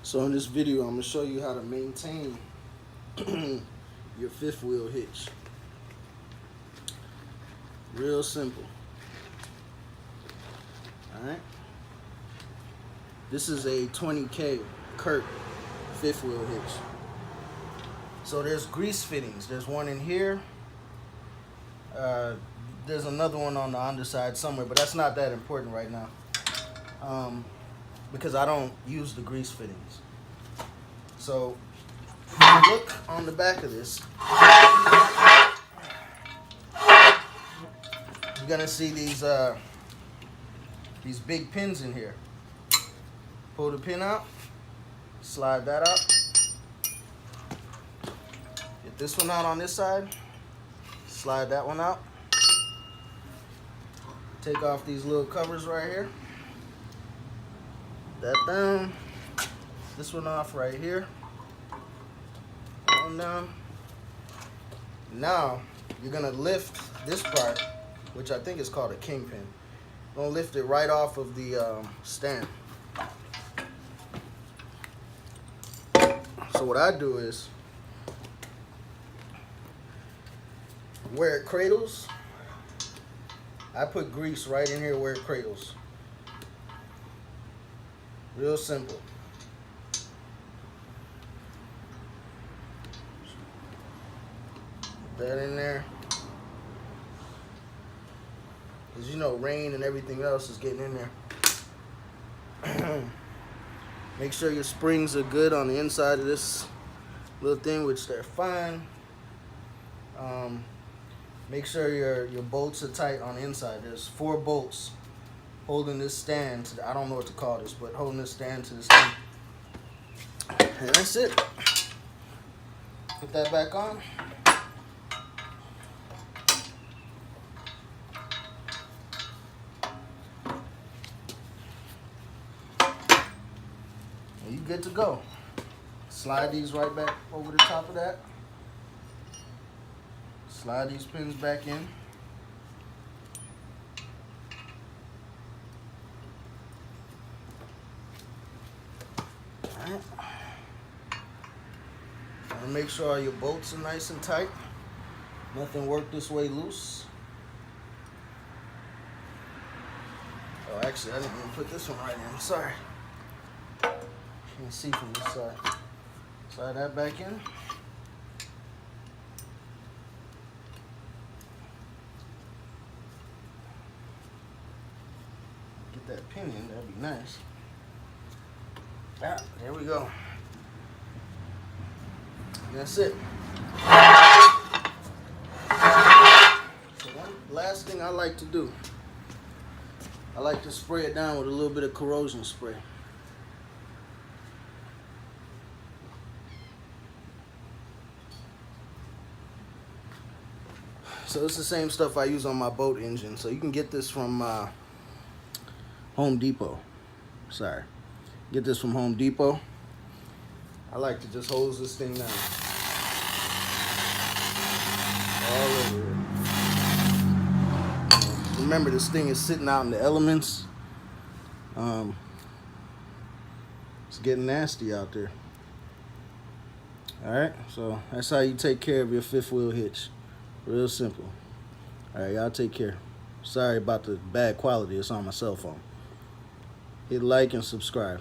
So in this video, I'm going to show you how to maintain your fifth wheel hitch. Real simple. Alright. This is a 20K Curt fifth wheel hitch. So there's grease fittings. There's one in here. There's another one on the underside somewhere, but that's not that important right now. Because I don't use the grease fittings. So if you look on the back of this, you're gonna see these big pins in here. Pull the pin out, slide that out. Get this one out on this side, slide that one out. Take off these little covers right here. That down. This one off right here. That one down. Now you're gonna lift this part, which I think is called a kingpin. Gonna lift it right off of the stand. So what I do is, where it cradles, I put grease right in here where it cradles. Real simple. Put that in there. Because you know rain and everything else is getting in there. Make sure your springs are good on the inside of this little thing, which they're fine. Make sure your bolts are tight on the inside. There's 4 bolts holding this stand to I don't know what to call this, but holding this stand to this thing. And that's it. Put that back on. And you good to go. Slide these right back over the top of that. Slide these pins back in. Alright. And make sure all your bolts are nice and tight. Nothing worked this way loose. Oh, actually, I didn't even put this one right in. I'm sorry. You can see from this side. Slide that back in. Get that pin in, that'd be nice. Ah, there we go. And that's it. So one last thing I like to do, I like to spray it down with a little bit of corrosion spray. So it's the same stuff I use on my boat engine. So you can get this from Home Depot. Sorry. Get this from Home Depot. I like to just hose this thing down. All over it. Remember, this thing is sitting out in the elements. It's getting nasty out there. Alright, so that's how you take care of your fifth wheel hitch. Real simple. Alright, y'all take care. Sorry about the bad quality. It's on my cell phone. Hit like and subscribe.